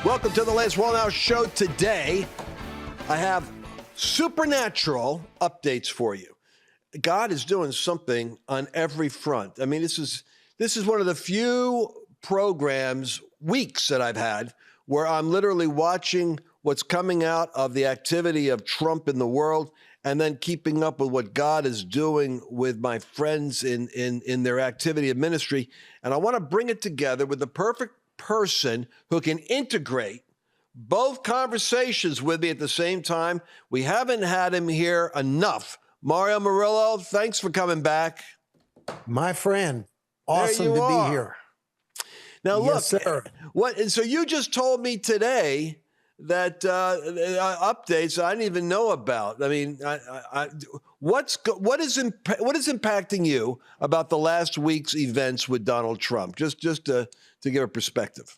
Welcome to the Lance Wallnau Show. Today, I have supernatural updates for you. God is doing something on every front. I mean, this is one of the few weeks that I've had where I'm literally watching what's coming out of the activity of Trump in the world and then keeping up with what God is doing with my friends in their activity of ministry. And I want to bring it together with the perfect person who can integrate both conversations with me at the same time. We haven't had him here enough. Mario Murillo, thanks for coming back. My friend, awesome to be here. Now, yes, look, sir. And so you just told me today that updates I didn't even know about. I mean, what is impacting you about the last week's events with Donald Trump? Just to give a perspective.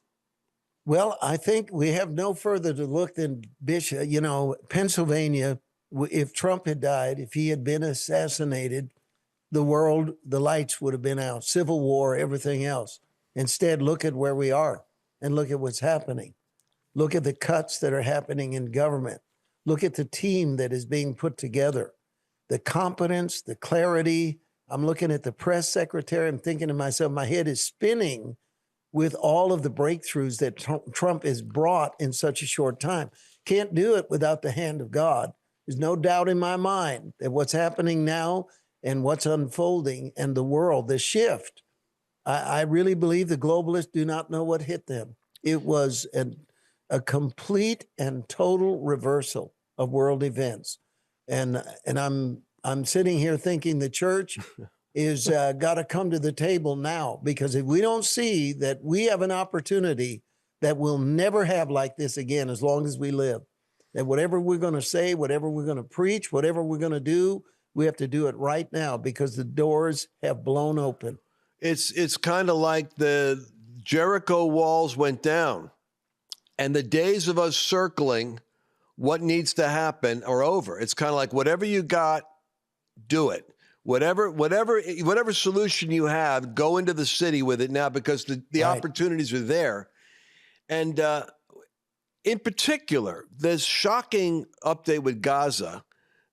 Well, I think we have no further to look than Bishop. You know, Pennsylvania. If Trump had died, if he had been assassinated, the lights would have been out. Civil war, everything else. Instead, look at where we are and look at what's happening. Look at the cuts that are happening in government. Look at the team that is being put together. The competence, the clarity. I'm looking at the press secretary. I'm thinking to myself, my head is spinning with all of the breakthroughs that Trump has brought in such a short time. Can't do it without the hand of God. There's no doubt in my mind that what's happening now and what's unfolding and the world, the shift, I really believe the globalists do not know what hit them. It was a complete and total reversal of world events. And I'm sitting here thinking the church is got to come to the table now, because if we don't see that we have an opportunity that we'll never have like this again as long as we live, that whatever we're going to say, whatever we're going to preach, whatever we're going to do, we have to do it right now because the doors have blown open. It's kind of like the Jericho walls went down and the days of us circling what needs to happen are over. It's kind of like whatever you got, do it. Whatever solution you have, go into the city with it now because the Right. opportunities are there. And in particular, this shocking update with Gaza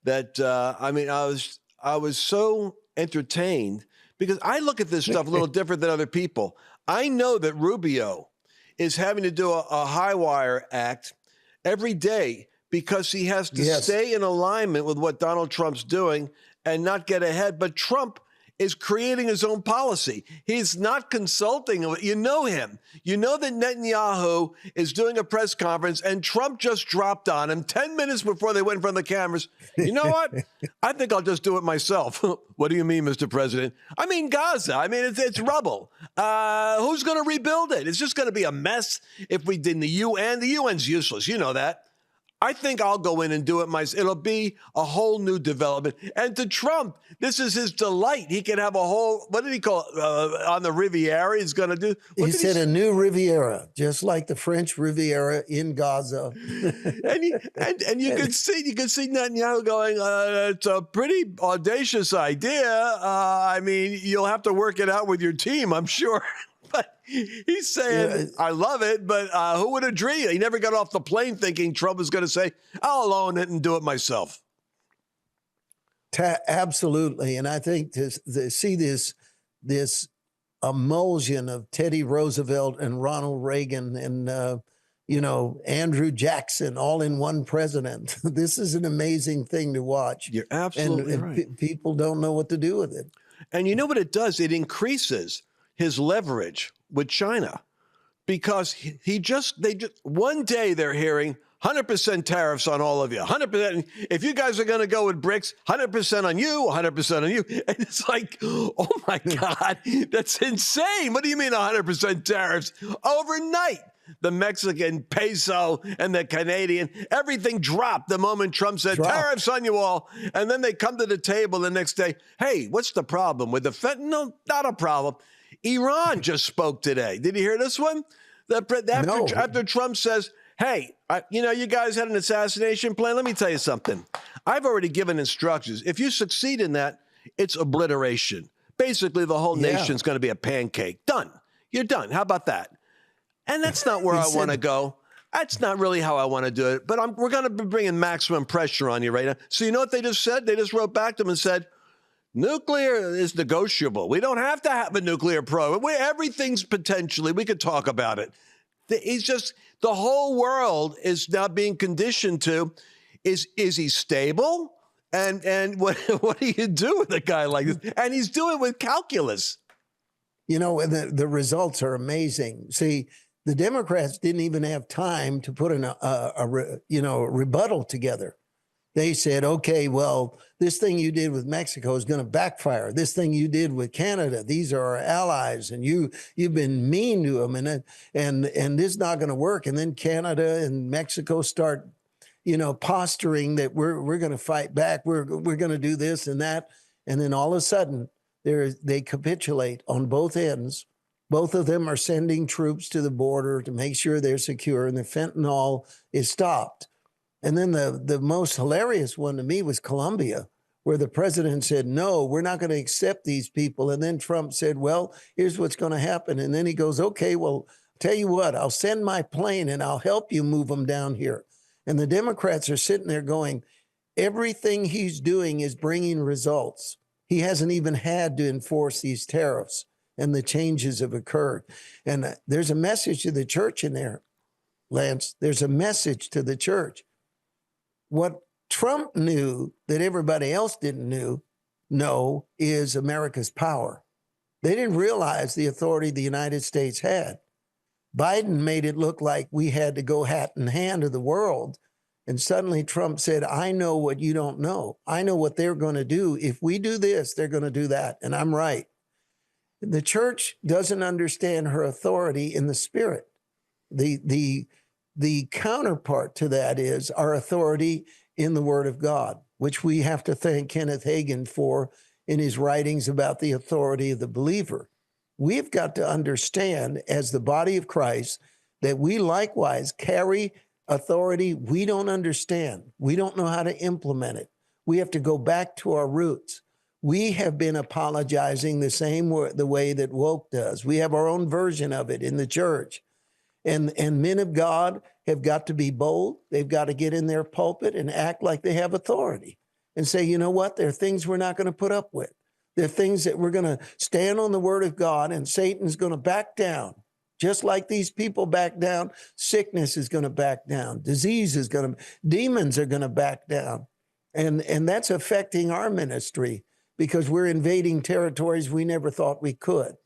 that, I was so entertained because I look at this stuff a little different than other people. I know that Rubio is having to do a high wire act every day because he has to stay in alignment with what Donald Trump's doing and not get ahead. But Trump is creating his own policy. He's not consulting. You know him. You know that Netanyahu is doing a press conference and Trump just dropped on him 10 minutes before they went in front of the cameras. You know what? I think I'll just do it myself. What do you mean, Mr. President? I mean, Gaza. I mean, it's rubble. Who's going to rebuild it? It's just going to be a mess if we did the UN. The UN's useless. You know that. I think I'll go in and do it myself. It'll be a whole new development. And to Trump, this is his delight. He can have a whole, what did he call it, on the Riviera? He's going to do. He said a new Riviera, just like the French Riviera in Gaza. and you can see Netanyahu going, it's a pretty audacious idea. I mean, you'll have to work it out with your team, I'm sure. But he's saying, I love it, but who would agree? He never got off the plane thinking Trump was going to say, I'll own it and do it myself. Absolutely. And I think to see this emulsion of Teddy Roosevelt and Ronald Reagan and, Andrew Jackson all in one president. This is an amazing thing to watch. You're absolutely right. People don't know what to do with it. And you know what it does? It increases his leverage with China because one day they're hearing 100% tariffs on all of you, 100%. If you guys are going to go with BRICS, 100% on you, 100% on you. And it's like, oh my God, that's insane. What do you mean 100% tariffs? Overnight, the Mexican peso and the Canadian, everything dropped the moment Trump said tariffs on you all. And then they come to the table the next day. Hey, what's the problem with the fentanyl? Not a problem. Iran just spoke today. Did you hear this one? After Trump says, hey, you guys had an assassination plan. Let me tell you something. I've already given instructions. If you succeed in that, it's obliteration. Basically, the whole nation's going to be a pancake. Done. You're done. How about that? And that's not where I want to go. That's not really how I want to do it, but we're going to be bringing maximum pressure on you right now. So you know what they just said? They just wrote back to them and said, nuclear is negotiable. We don't have to have a nuclear program. Everything's potentially, we could talk about it. He's just, the whole world is now being conditioned to, is he stable? And what do you do with a guy like this? And he's doing it with calculus. You know, the results are amazing. See, the Democrats didn't even have time to put a rebuttal together. They said, okay, well, this thing you did with Mexico is going to backfire. This thing you did with Canada, these are our allies, and you've been mean to them, and this is not going to work. And then Canada and Mexico start, posturing that we're going to fight back. We're going to do this and that, and then all of a sudden they capitulate on both ends. Both of them are sending troops to the border to make sure they're secure, and the fentanyl is stopped. And then the most hilarious one to me was Colombia, where the president said, no, we're not going to accept these people. And then Trump said, well, here's what's going to happen. And then he goes, okay, well, tell you what, I'll send my plane and I'll help you move them down here. And the Democrats are sitting there going, everything he's doing is bringing results. He hasn't even had to enforce these tariffs, and the changes have occurred. And there's a message to the church in there, Lance. There's a message to the church. What Trump knew that everybody else didn't know is America's power. They didn't realize the authority the United States had. Biden made it look like we had to go hat in hand to the world. And suddenly Trump said, I know what you don't know. I know what they're going to do. If we do this, they're going to do that. And I'm right. The church doesn't understand her authority in the spirit. The counterpart to that is our authority in the Word of God, which we have to thank Kenneth Hagin for in his writings about the authority of the believer. We've got to understand as the body of Christ that we likewise carry authority we don't understand. We don't know how to implement it. We have to go back to our roots. We have been apologizing the way that woke does. We have our own version of it in the church. And men of God have got to be bold. They've got to get in their pulpit and act like they have authority and say, you know what? There are things we're not going to put up with. There are things that we're going to stand on the Word of God, and Satan's going to back down. Just like these people back down, sickness is going to back down. Demons are going to back down. And that's affecting our ministry because we're invading territories we never thought we could.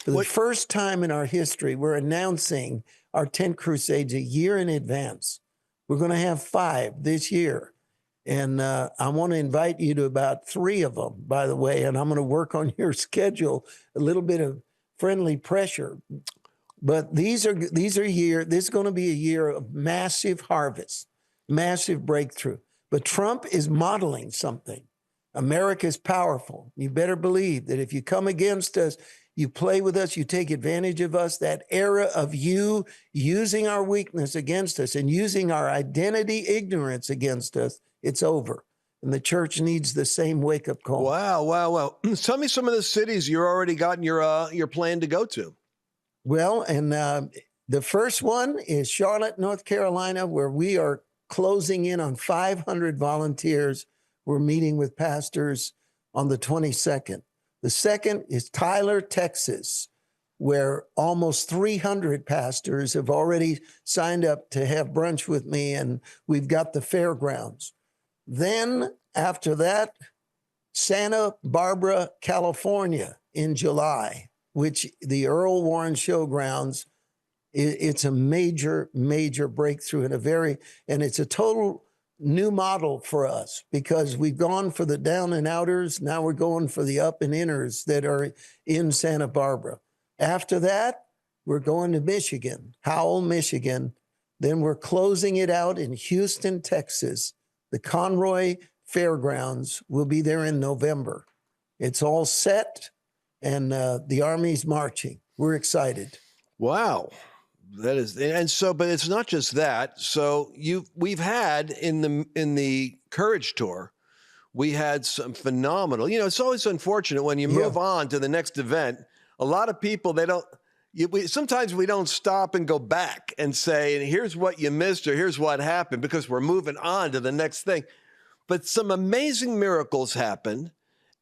For the first time in our history, we're announcing our tent crusades a year in advance. We're going to have 5 this year. And I want to invite you to about 3 of them, by the way, and I'm going to work on your schedule, a little bit of friendly pressure. But this is going to be a year of massive harvest, massive breakthrough. But Trump is modeling something. America is powerful. You better believe that if you come against us, you play with us, you take advantage of us, that era of you using our weakness against us and using our identity ignorance against us, it's over. And the church needs the same wake-up call. Wow. Tell me some of the cities you're already gotten your plan to go to. Well, and the first one is Charlotte, North Carolina, where we are closing in on 500 volunteers. We're meeting with pastors on the 22nd. The second is Tyler, Texas, where almost 300 pastors have already signed up to have brunch with me, and we've got the fairgrounds. Then after that, Santa Barbara, California in July, which the Earl Warren Showgrounds, it's a major, major breakthrough and it's a total new model for us because we've gone for the down and outers. Now we're going for the up and inners that are in Santa Barbara. After that, we're going to Michigan, Howell, Michigan. Then we're closing it out in Houston, Texas. The Conroy Fairgrounds will be there in November. It's all set, and the Army's marching. We're excited. Wow. That is, and so, but it's not just that. So we've had in the Courage Tour, we had some phenomenal, it's always unfortunate when you move on to the next event. A lot of people, sometimes we don't stop and go back and say, and here's what you missed or here's what happened, because we're moving on to the next thing. But some amazing miracles happened.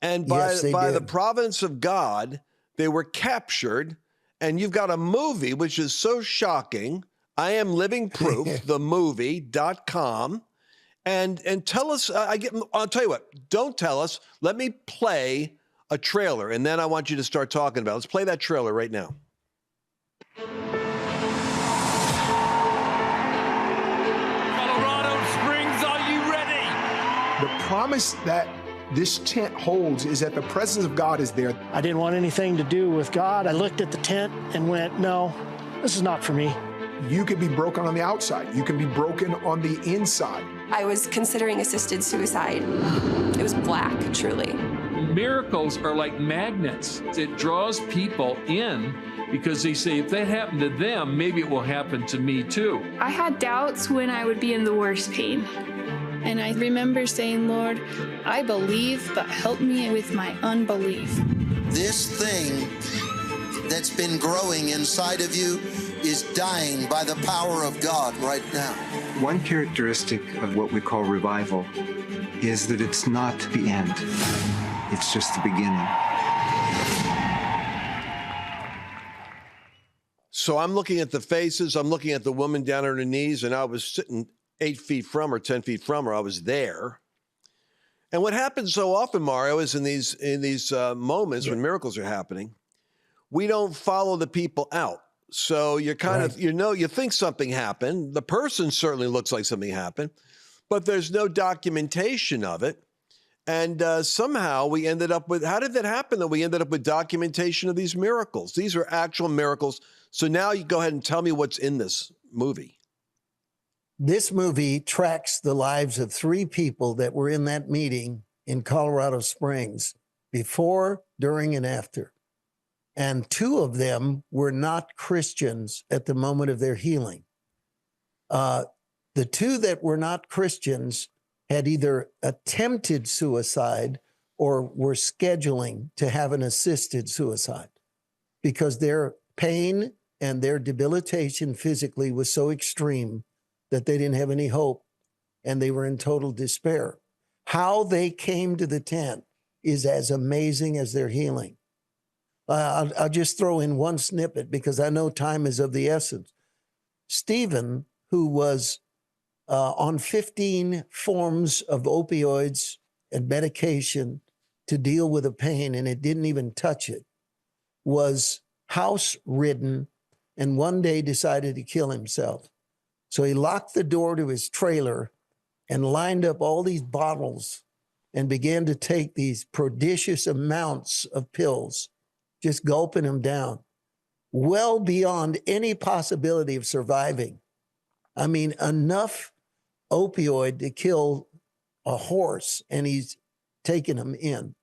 And by the providence of God, they were captured. And you've got a movie which is so shocking. I Am Living Proof, themovie.com. And tell us, I'll tell you what, don't tell us. Let me play a trailer, and then I want you to start talking about it. Let's play that trailer right now. Colorado Springs, are you ready? The promise that this tent holds is that the presence of God is there. I didn't want anything to do with God. I looked at the tent and went, no, this is not for me. You can be broken on the outside. You can be broken on the inside. I was considering assisted suicide. It was black, truly. Miracles are like magnets. It draws people in because they say, if that happened to them, maybe it will happen to me too. I had doubts when I would be in the worst pain. And I remember saying, Lord, I believe, but help me with my unbelief. This thing that's been growing inside of you is dying by the power of God right now. One characteristic of what we call revival is that it's not the end. It's just the beginning. So I'm looking at the faces. I'm looking at the woman down on her knees, and I was sitting 8 feet from her, 10 feet from her. I was there. And what happens so often, Mario, is in these moments when miracles are happening, we don't follow the people out. So you're kind of, you think something happened. The person certainly looks like something happened, but there's no documentation of it. And somehow we ended up with, how did that happen that we ended up with documentation of these miracles? These are actual miracles. So now you go ahead and tell me what's in this movie. This movie tracks the lives of 3 people that were in that meeting in Colorado Springs before, during, and after. And 2 of them were not Christians at the moment of their healing. The 2 that were not Christians had either attempted suicide or were scheduling to have an assisted suicide because their pain and their debilitation physically was so extreme that they didn't have any hope and they were in total despair. How they came to the tent is as amazing as their healing. I'll just throw in one snippet because I know time is of the essence. Stephen, who was on 15 forms of opioids and medication to deal with the pain, and it didn't even touch it, was house-ridden and one day decided to kill himself. So he locked the door to his trailer and lined up all these bottles and began to take these prodigious amounts of pills, just gulping them down, well beyond any possibility of surviving. I mean, enough opioid to kill a horse, and he's taking them in.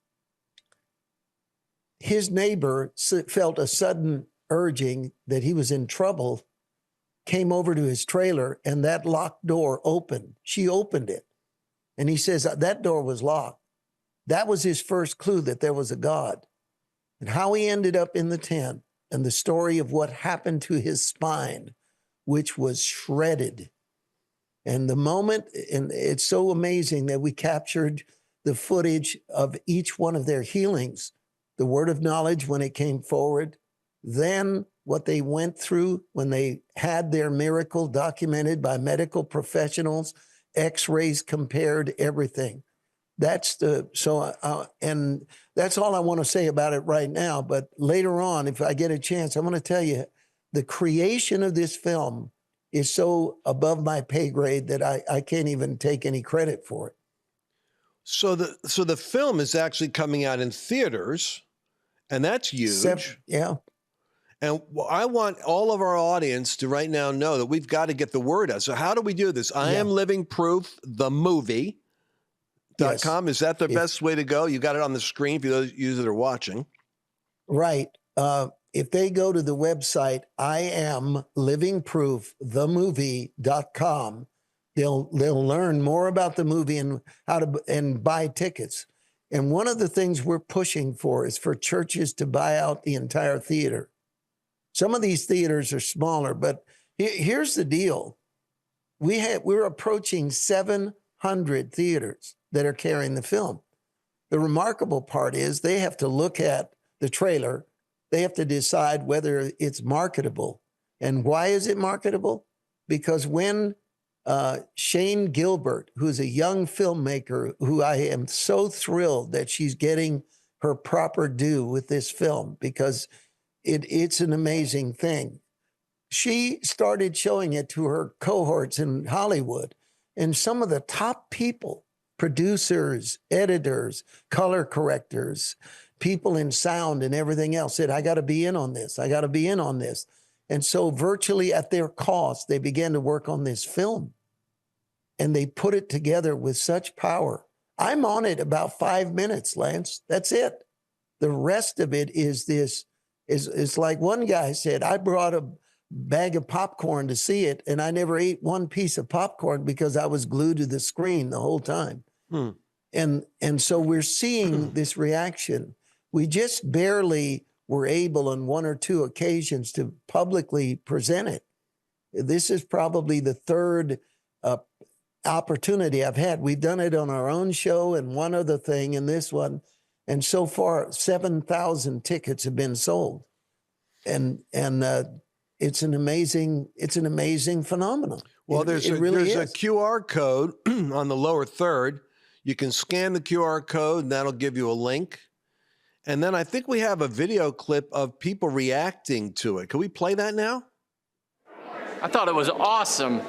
His neighbor felt a sudden urging that he was in trouble, came over to his trailer, and that locked door opened. She opened it. And he says that door was locked. That was his first clue that there was a God. And how he ended up in the tent and the story of what happened to his spine, which was shredded. And the moment, and it's so amazing that we captured the footage of each one of their healings, the word of knowledge when it came forward, then what they went through when they had their miracle documented by medical professionals, x-rays compared, everything. That's and that's all I want to say about it right now. But later on, if I get a chance, I'm going to tell you the creation of this film is so above my pay grade that I can't even take any credit for it. So the film is actually coming out in theaters, and that's huge. Yeah. And I want all of our audience to right now know that we've got to get the word out. So how do we do this? I Am Living Proof, the movie.com. Yes. Is that the best way to go? You got it on the screen for those users that are watching. Right. If they go to the website, I Am Living Proof, themovie.com, they'll learn more about the movie and how to and buy tickets. And one of the things we're pushing for is for churches to buy out the entire theater. Some of these theaters are smaller, but here's the deal. We're approaching 700 theaters that are carrying the film. The remarkable part is they have to look at the trailer. They have to decide whether it's marketable. And why is it marketable? Because when Shane Gilbert, who's a young filmmaker who I am so thrilled that she's getting her proper due with this film, because it's an amazing thing. She started showing it to her cohorts in Hollywood, and some of the top people, producers, editors, color correctors, people in sound and everything else said, I got to be in on this. I got to be in on this. And so virtually at their cost, they began to work on this film. And they put it together with such power. I'm on it about 5 minutes, Lance. That's it. The rest of it is like one guy said, I brought a bag of popcorn to see it, and I never ate one piece of popcorn because I was glued to the screen the whole time. And so we're seeing this reaction. We just barely were able on one or two occasions to publicly present it. This is probably the third opportunity I've had. We've done it on our own show and one other thing and this one. And so far, 7,000 tickets have been sold. And it's an amazing phenomenon. Well, there's a QR code on the lower third. You can scan the QR code and that'll give you a link. And then I think we have a video clip of people reacting to it. Can we play that now? I thought it was awesome.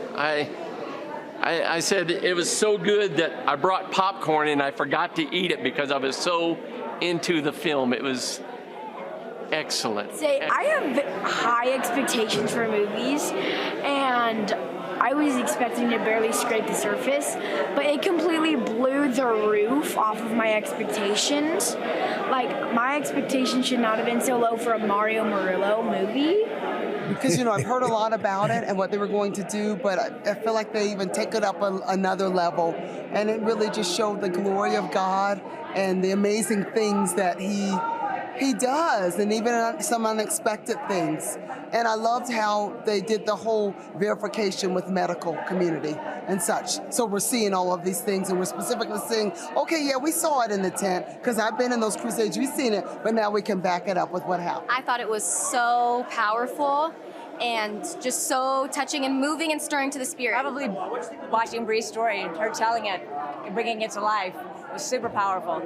I said it was so good that I brought popcorn and I forgot to eat it because I was so into the film. It was excellent. I have high expectations for movies, and I was expecting to barely scrape the surface, but it completely blew the roof off of my expectations. Like, my expectations should not have been so low for a Mario Murillo movie. Because, I've heard a lot about it and what they were going to do, but I feel like they even take it up another level. And it really just showed the glory of God and the amazing things that he does, and even some unexpected things. And I loved how they did the whole verification with medical community and such. So we're seeing all of these things, and we're specifically seeing, okay, yeah, we saw it in the tent, because I've been in those crusades, we've seen it, but now we can back it up with what happened. I thought it was so powerful and just so touching and moving and stirring to the spirit. Probably watching Bree's story, her telling it and bringing it to life was super powerful.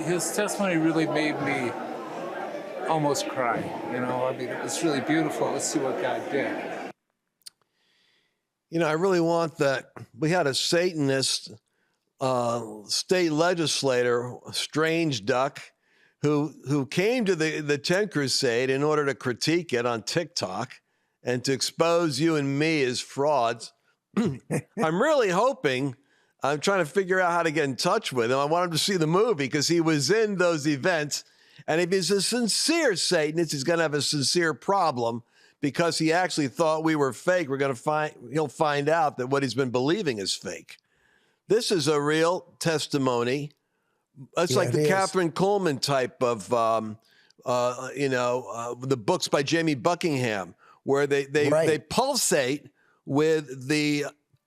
His testimony really made me almost cry. I mean, it was really beautiful to see what God did. I really want that. We had a Satanist state legislator, Strange Duck, who came to the tent crusade in order to critique it on TikTok and to expose you and me as frauds. I'm really hoping. I'm trying to figure out how to get in touch with him. I want him to see the movie because he was in those events. And if he's a sincere Satanist, he's going to have a sincere problem because he actually thought we were fake. He'll find out that what he's been believing is fake. This is a real testimony. It's like the Catherine Coleman type of, the books by Jamie Buckingham, where they pulsate with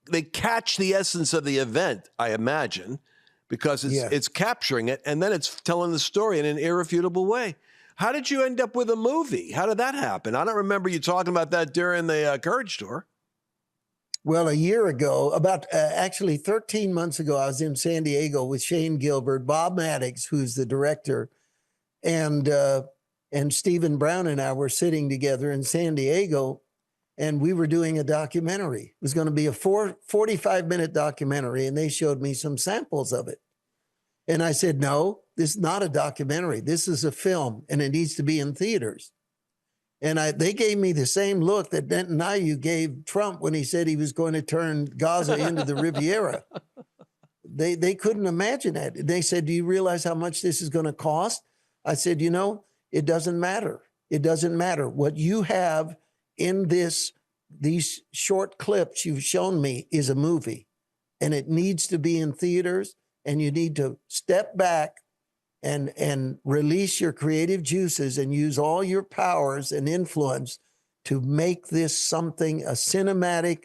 they catch the essence of the event, I imagine, because it's capturing it, and then it's telling the story in an irrefutable way. How did you end up with a movie? How did that happen? I don't remember you talking about that during the Courage Tour. Well, a year ago, actually 13 months ago, I was in San Diego with Shane Gilbert, Bob Maddox, who's the director, and Stephen Brown and I were sitting together in San Diego, and we were doing a documentary. It was going to be a 45-minute documentary, and they showed me some samples of it. And I said, no, this is not a documentary. This is a film, and it needs to be in theaters. And they gave me the same look that Denton Nayu gave Trump when he said he was going to turn Gaza into the Riviera. They couldn't imagine that. They said, do you realize how much this is going to cost? I said, it doesn't matter. It doesn't matter. What you have in these short clips you've shown me is a movie, and it needs to be in theaters, and you need to step back and release your creative juices and use all your powers and influence to make this something, a cinematic,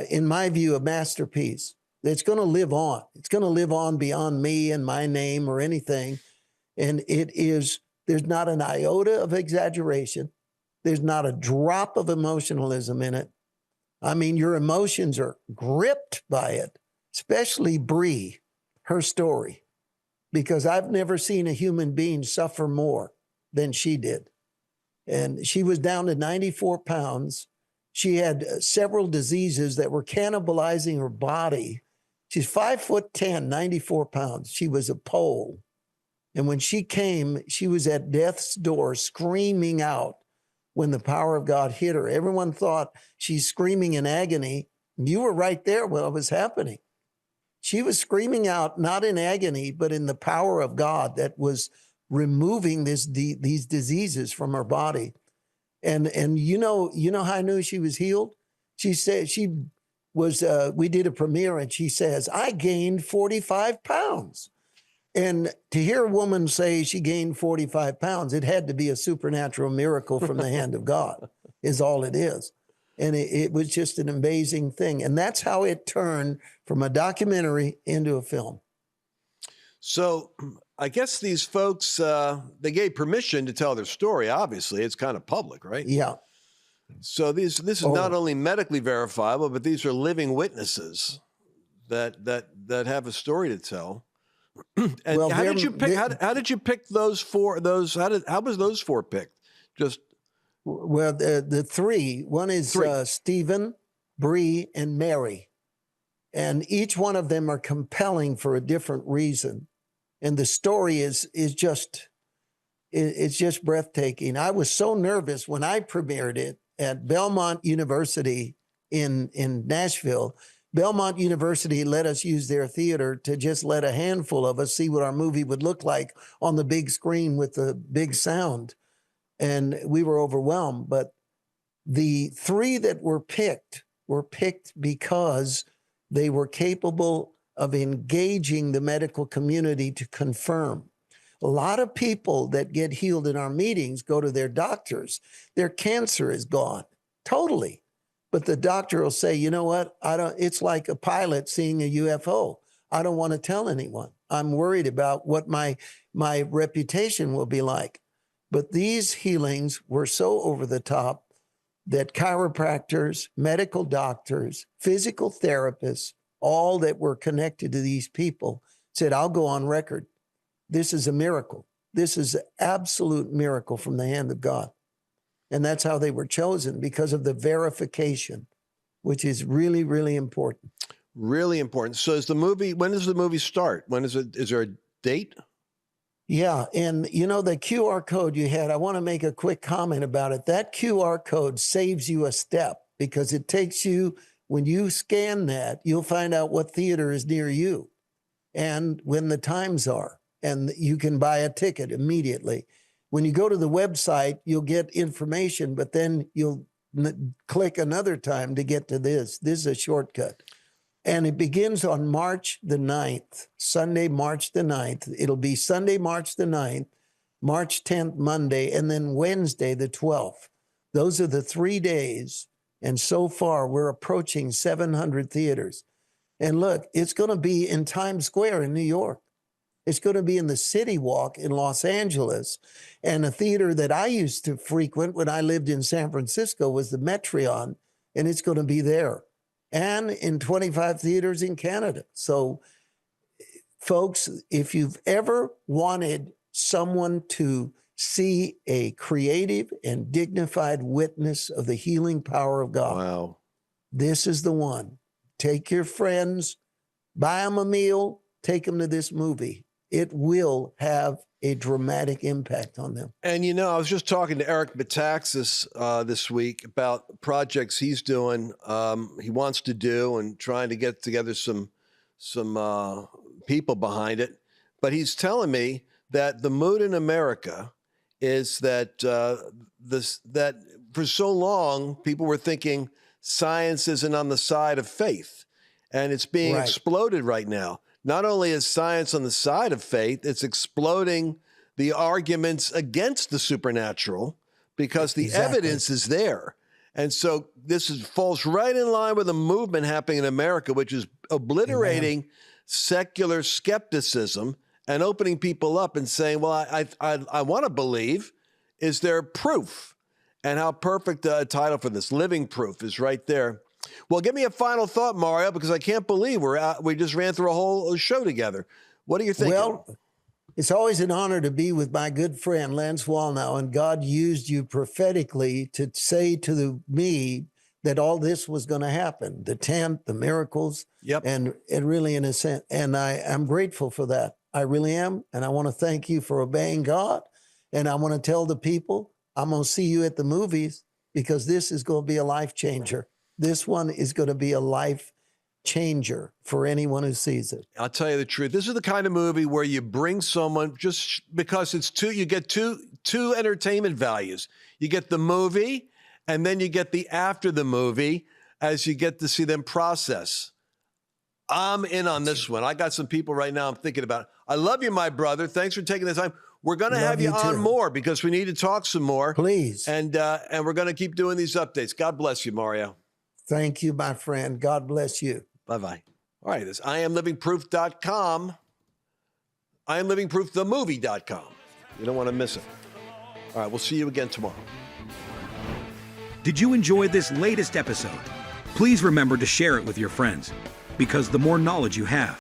in my view, a masterpiece that's going to live on. It's going to live on beyond me and my name or anything. And there's not an iota of exaggeration. There's not a drop of emotionalism in it. I mean, your emotions are gripped by it, especially Bree, her story, because I've never seen a human being suffer more than she did. And she was down to 94 pounds. She had several diseases that were cannibalizing her body. She's 5'10", 94 pounds. She was a pole. And when she came, she was at death's door screaming out when the power of God hit her. Everyone thought she's screaming in agony. You were right there when it was happening. She was screaming out, not in agony, but in the power of God that was removing these diseases from her body. And you know how I knew she was healed? She said we did a premiere and she says, I gained 45 pounds. And to hear a woman say she gained 45 pounds, it had to be a supernatural miracle from the hand of God, is all it is. And it was just an amazing thing. And that's how it turned from a documentary into a film. So I guess these folks, they gave permission to tell their story. Obviously, it's kind of public, right? Yeah. So this is not only medically verifiable, but these are living witnesses that have a story to tell. And well, how did you pick those four? How was those four picked? Well, the three. One is Stephen, Bree, and Mary, and each one of them are compelling for a different reason. And the story is just breathtaking. I was so nervous when I premiered it at Belmont University in Nashville. Belmont University let us use their theater to just let a handful of us see what our movie would look like on the big screen with the big sound. And we were overwhelmed. But the three that were picked because they were capable of engaging the medical community to confirm. A lot of people that get healed in our meetings go to their doctors. Their cancer is gone, totally. But the doctor will say, you know what? It's like a pilot seeing a UFO. I don't want to tell anyone. I'm worried about what my reputation will be like. But these healings were so over the top that chiropractors, medical doctors, physical therapists, all that were connected to these people said, I'll go on record. This is a miracle. This is an absolute miracle from the hand of God. And that's how they were chosen, because of the verification, which is really, really important. Really important. So when does the movie start? Is there a date? Yeah. And the QR code you had, I want to make a quick comment about it. That QR code saves you a step, because it takes you, when you scan that, you'll find out what theater is near you and when the times are, and you can buy a ticket immediately. When you go to the website, you'll get information, but then you'll click another time to get to this. This is a shortcut. And it begins on March the 9th, Sunday, March the 9th. It'll be Sunday, March the 9th, March 10th, Monday, and then Wednesday, the 12th. Those are the 3 days. And so far, we're approaching 700 theaters. And look, it's going to be in Times Square in New York. It's going to be in the City Walk in Los Angeles. And a theater that I used to frequent when I lived in San Francisco was the Metreon, and it's going to be there. And in 25 theaters in Canada. So, folks, if you've ever wanted someone to see a creative and dignified witness of the healing power of God, wow, this is the one. Take your friends, buy them a meal, take them to this movie. It will have a dramatic impact on them. And I was just talking to Eric Metaxas this week about projects he's doing, he wants to do, and trying to get together some people behind it. But he's telling me that the mood in America is that that for so long people were thinking science isn't on the side of faith, and it's being exploded right now. not only is science on the side of faith, it's exploding the arguments against the supernatural because the evidence is there. And so falls right in line with a movement happening in America, which is obliterating secular skepticism and opening people up and saying, well, I want to believe. Is there proof? And how perfect a title for this, Living Proof, is right there. Well, give me a final thought, Mario, because I can't believe we just ran through a whole show together. What are you thinking? Well, it's always an honor to be with my good friend, Lance Wallnau, and God used you prophetically to say to me that all this was going to happen, the tent, the miracles, and really in a sense, and I'm grateful for that. I really am, and I want to thank you for obeying God, and I want to tell the people, I'm going to see you at the movies because this is going to be a life changer. This one is going to be a life changer for anyone who sees it. I'll tell you the truth. This is the kind of movie where you bring someone just because you get two entertainment values. You get the movie and then you get the after the movie as you get to see them process. I'm in on this one. I got some people right now I'm thinking about. I love you, my brother. Thanks for taking the time. We're going to have you on more because we need to talk some more. Please. And we're going to keep doing these updates. God bless you, Mario. Thank you, my friend. God bless you. Bye-bye. All right, this IamLivingProof.com. IamLivingProofTheMovie.com. You don't want to miss it. All right, we'll see you again tomorrow. Did you enjoy this latest episode? Please remember to share it with your friends, because the more knowledge you have,